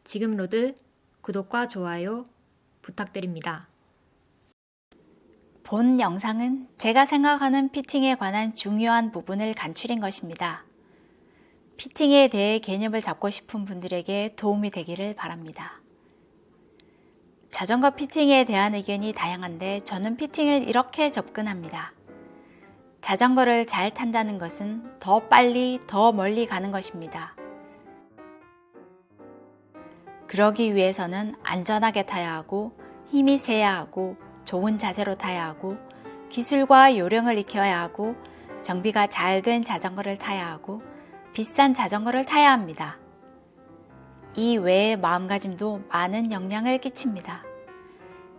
지금 로드 구독과 좋아요 부탁드립니다. 본 영상은 제가 생각하는 피팅에 관한 중요한 부분을 간추린 것입니다. 피팅에 대해 개념을 잡고 싶은 분들에게 도움이 되기를 바랍니다. 자전거 피팅에 대한 의견이 다양한데 저는 피팅을 이렇게 접근합니다. 자전거를 잘 탄다는 것은 더 빨리, 더 멀리 가는 것입니다. 그러기 위해서는 안전하게 타야 하고, 힘이 세야 하고, 좋은 자세로 타야 하고, 기술과 요령을 익혀야 하고, 정비가 잘 된 자전거를 타야 하고, 비싼 자전거를 타야 합니다. 이 외의 마음가짐도 많은 영향을 끼칩니다.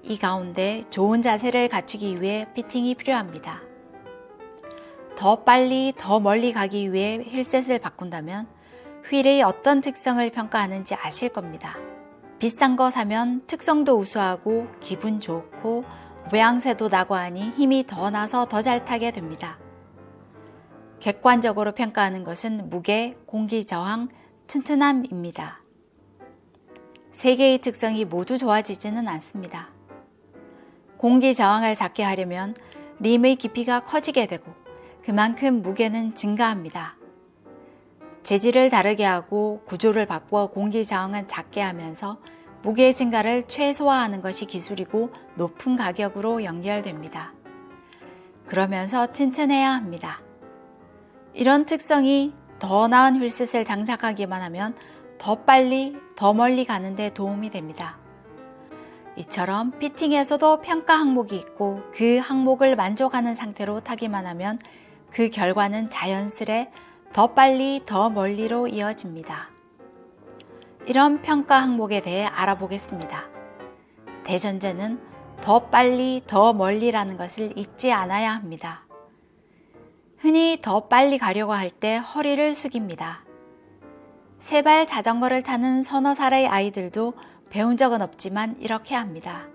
이 가운데 좋은 자세를 갖추기 위해 피팅이 필요합니다. 더 빨리, 더 멀리 가기 위해 휠셋을 바꾼다면 휠의 어떤 특성을 평가하는지 아실 겁니다. 비싼 거 사면 특성도 우수하고 기분 좋고 모양새도 나고 하니 힘이 더 나서 더 잘 타게 됩니다. 객관적으로 평가하는 것은 무게, 공기 저항, 튼튼함입니다. 세 개의 특성이 모두 좋아지지는 않습니다. 공기 저항을 작게 하려면 림의 깊이가 커지게 되고 그만큼 무게는 증가합니다. 재질을 다르게 하고 구조를 바꾸어 공기 저항은 작게 하면서 무게 증가를 최소화하는 것이 기술이고 높은 가격으로 연결됩니다. 그러면서 튼튼해야 합니다. 이런 특성이 더 나은 휠셋을 장착하기만 하면 더 빨리, 더 멀리 가는 데 도움이 됩니다. 이처럼 피팅에서도 평가 항목이 있고 그 항목을 만족하는 상태로 타기만 하면 그 결과는 자연스레 더 빨리, 더 멀리로 이어집니다. 이런 평가 항목에 대해 알아보겠습니다. 대전제는 더 빨리, 더 멀리라는 것을 잊지 않아야 합니다. 흔히 더 빨리 가려고 할 때 허리를 숙입니다. 세발 자전거를 타는 서너 살의 아이들도 배운 적은 없지만 이렇게 합니다.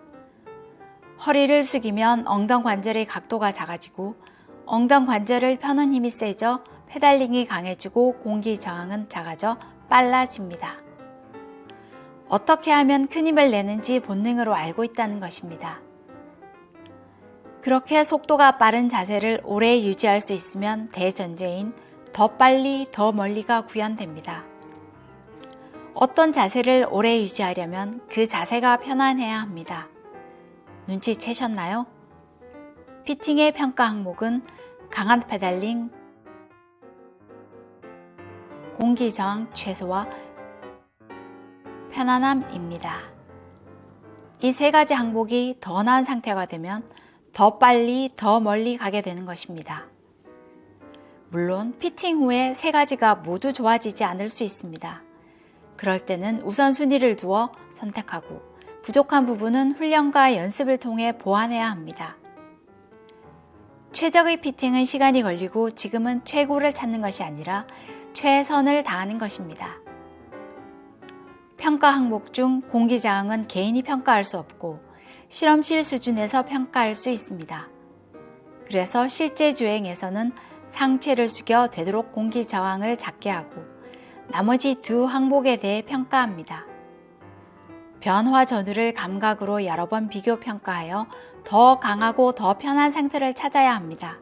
허리를 숙이면 엉덩 관절의 각도가 작아지고 엉덩 관절을 펴는 힘이 세져 페달링이 강해지고 공기 저항은 작아져 빨라집니다. 어떻게 하면 큰 힘을 내는지 본능으로 알고 있다는 것입니다. 그렇게 속도가 빠른 자세를 오래 유지할 수 있으면 대전제인 더 빨리, 더 멀리가 구현됩니다. 어떤 자세를 오래 유지하려면 그 자세가 편안해야 합니다. 눈치채셨나요? 피팅의 평가 항목은 강한 페달링, 공기 저항 최소화, 편안함입니다. 이 세 가지 항목이 더 나은 상태가 되면 더 빨리, 더 멀리 가게 되는 것입니다. 물론 피팅 후에 세 가지가 모두 좋아지지 않을 수 있습니다. 그럴 때는 우선순위를 두어 선택하고 부족한 부분은 훈련과 연습을 통해 보완해야 합니다. 최적의 피팅은 시간이 걸리고 지금은 최고를 찾는 것이 아니라 최선을 다하는 것입니다. 평가 항목 중 공기 저항은 개인이 평가할 수 없고 실험실 수준에서 평가할 수 있습니다. 그래서 실제 주행에서는 상체를 숙여 되도록 공기 저항을 작게 하고 나머지 두 항목에 대해 평가합니다. 변화 전후를 감각으로 여러 번 비교 평가하여 더 강하고 더 편한 상태를 찾아야 합니다.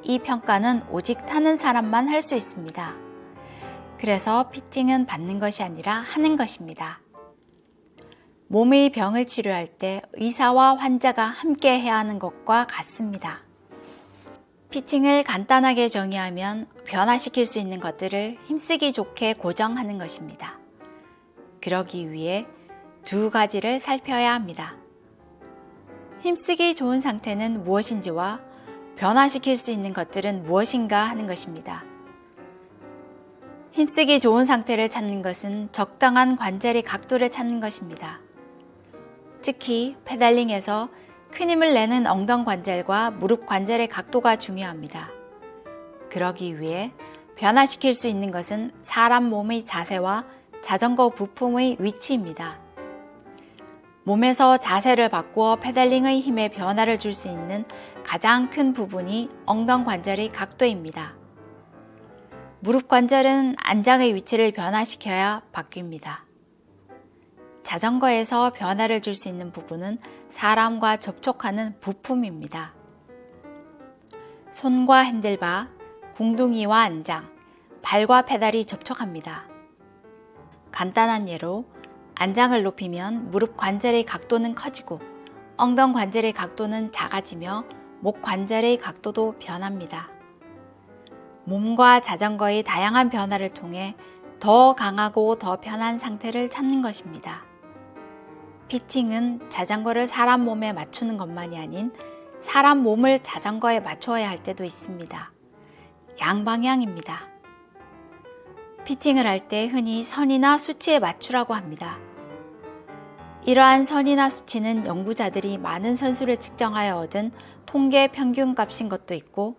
이 평가는 오직 타는 사람만 할 수 있습니다. 그래서 피팅은 받는 것이 아니라 하는 것입니다. 몸의 병을 치료할 때 의사와 환자가 함께 해야 하는 것과 같습니다. 피팅을 간단하게 정의하면 변화시킬 수 있는 것들을 힘쓰기 좋게 고정하는 것입니다. 그러기 위해 두 가지를 살펴야 합니다. 힘쓰기 좋은 상태는 무엇인지와 변화시킬 수 있는 것들은 무엇인가 하는 것입니다. 힘쓰기 좋은 상태를 찾는 것은 적당한 관절의 각도를 찾는 것입니다. 특히 페달링에서 큰 힘을 내는 엉덩 관절과 무릎 관절의 각도가 중요합니다. 그러기 위해 변화시킬 수 있는 것은 사람 몸의 자세와 자전거 부품의 위치입니다. 몸에서 자세를 바꾸어 페달링의 힘에 변화를 줄 수 있는 가장 큰 부분이 엉덩 관절의 각도입니다. 무릎 관절은 안장의 위치를 변화시켜야 바뀝니다. 자전거에서 변화를 줄 수 있는 부분은 사람과 접촉하는 부품입니다. 손과 핸들바, 궁둥이와 안장, 발과 페달이 접촉합니다. 간단한 예로 안장을 높이면 무릎 관절의 각도는 커지고 엉덩 관절의 각도는 작아지며 목 관절의 각도도 변합니다. 몸과 자전거의 다양한 변화를 통해 더 강하고 더 편한 상태를 찾는 것입니다. 피팅은 자전거를 사람 몸에 맞추는 것만이 아닌 사람 몸을 자전거에 맞추어야 할 때도 있습니다. 양방향입니다. 피팅을 할 때 흔히 선이나 수치에 맞추라고 합니다. 이러한 선이나 수치는 연구자들이 많은 선수를 측정하여 얻은 통계 평균 값인 것도 있고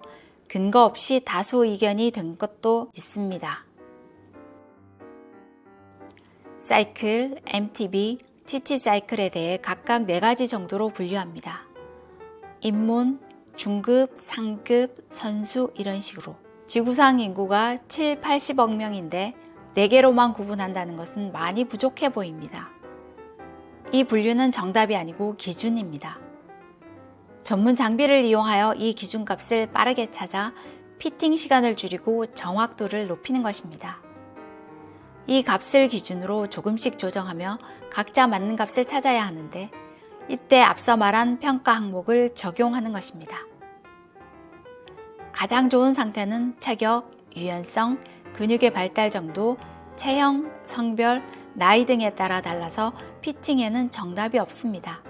근거 없이 다수 의견이 된 것도 있습니다. 사이클, MTB, TT 사이클에 대해 각각 4가지 정도로 분류합니다. 입문, 중급, 상급, 선수 이런 식으로. 지구상 인구가 7, 80억 명인데 4개로만 구분한다는 것은 많이 부족해 보입니다. 이 분류는 정답이 아니고 기준입니다. 전문 장비를 이용하여 이 기준값을 빠르게 찾아 피팅 시간을 줄이고 정확도를 높이는 것입니다. 이 값을 기준으로 조금씩 조정하며 각자 맞는 값을 찾아야 하는데 이때 앞서 말한 평가 항목을 적용하는 것입니다. 가장 좋은 상태는 체격, 유연성, 근육의 발달 정도, 체형, 성별, 나이 등에 따라 달라서 피팅에는 정답이 없습니다.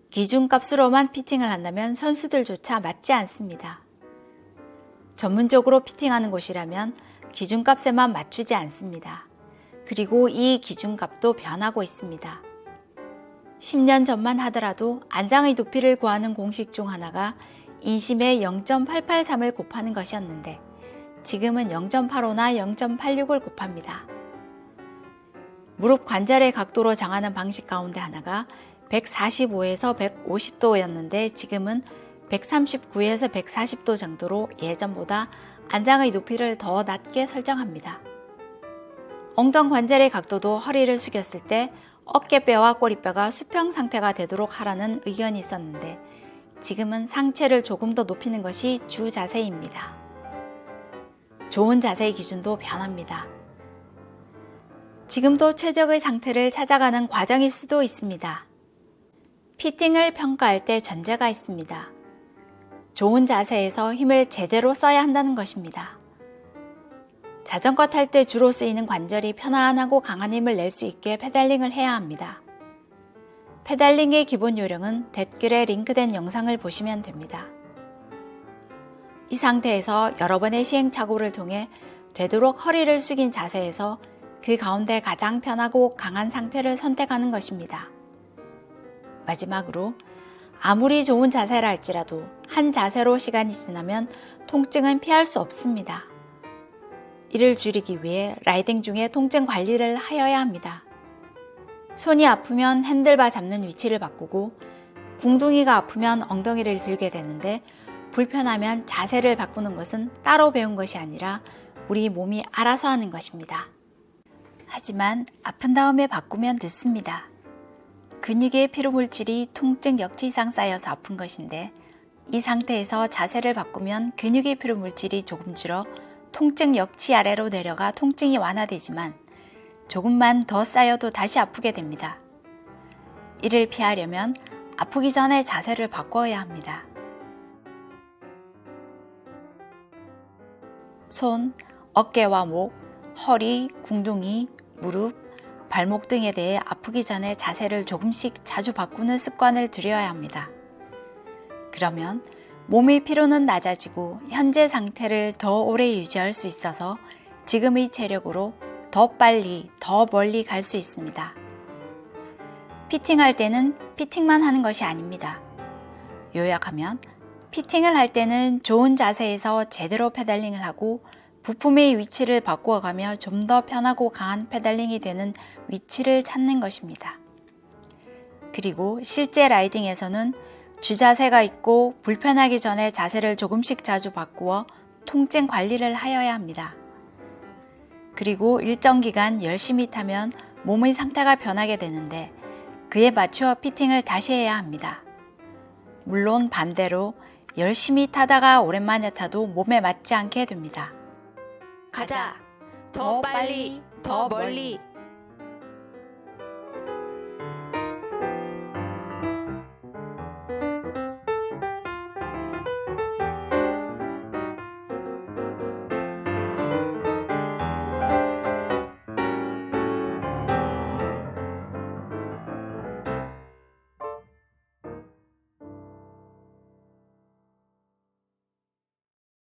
기준값으로만 피팅을 한다면 선수들조차 맞지 않습니다. 전문적으로 피팅하는 곳이라면 기준값에만 맞추지 않습니다. 그리고 이 기준값도 변하고 있습니다. 10년 전만 하더라도 안장의 높이를 구하는 공식 중 하나가 인심의 0.883을 곱하는 것이었는데 지금은 0.85나 0.86을 곱합니다. 무릎 관절의 각도로 정하는 방식 가운데 하나가 145에서 150도였는데 지금은 139에서 140도 정도로 예전보다 안장의 높이를 더 낮게 설정합니다. 엉덩 관절의 각도도 허리를 숙였을 때 어깨뼈와 꼬리뼈가 수평 상태가 되도록 하라는 의견이 있었는데 지금은 상체를 조금 더 높이는 것이 주 자세입니다. 좋은 자세의 기준도 변합니다. 지금도 최적의 상태를 찾아가는 과정일 수도 있습니다. 피팅을 평가할 때 전제가 있습니다. 좋은 자세에서 힘을 제대로 써야 한다는 것입니다. 자전거 탈 때 주로 쓰이는 관절이 편안하고 강한 힘을 낼 수 있게 페달링을 해야 합니다. 페달링의 기본 요령은 댓글에 링크된 영상을 보시면 됩니다. 이 상태에서 여러 번의 시행착오를 통해 되도록 허리를 숙인 자세에서 그 가운데 가장 편하고 강한 상태를 선택하는 것입니다. 마지막으로 아무리 좋은 자세라 할지라도 한 자세로 시간이 지나면 통증은 피할 수 없습니다. 이를 줄이기 위해 라이딩 중에 통증 관리를 하여야 합니다. 손이 아프면 핸들바 잡는 위치를 바꾸고 궁둥이가 아프면 엉덩이를 들게 되는데 불편하면 자세를 바꾸는 것은 따로 배운 것이 아니라 우리 몸이 알아서 하는 것입니다. 하지만 아픈 다음에 바꾸면 늦습니다. 근육의 피로물질이 통증 역치 이상 쌓여서 아픈 것인데 이 상태에서 자세를 바꾸면 근육의 피로물질이 조금 줄어 통증 역치 아래로 내려가 통증이 완화되지만 조금만 더 쌓여도 다시 아프게 됩니다. 이를 피하려면 아프기 전에 자세를 바꿔야 합니다. 손, 어깨와 목, 허리, 궁둥이, 무릎, 발목 등에 대해 아프기 전에 자세를 조금씩 자주 바꾸는 습관을 들여야 합니다. 그러면 몸의 피로는 낮아지고 현재 상태를 더 오래 유지할 수 있어서 지금의 체력으로 더 빨리, 더 멀리 갈 수 있습니다. 피팅할 때는 피팅만 하는 것이 아닙니다. 요약하면 피팅을 할 때는 좋은 자세에서 제대로 페달링을 하고 부품의 위치를 바꾸어가며 좀 더 편하고 강한 페달링이 되는 위치를 찾는 것입니다. 그리고 실제 라이딩에서는 주자세가 있고 불편하기 전에 자세를 조금씩 자주 바꾸어 통증 관리를 하여야 합니다. 그리고 일정 기간 열심히 타면 몸의 상태가 변하게 되는데 그에 맞추어 피팅을 다시 해야 합니다. 물론 반대로 열심히 타다가 오랜만에 타도 몸에 맞지 않게 됩니다. 가자. 더 빨리, 더 멀리.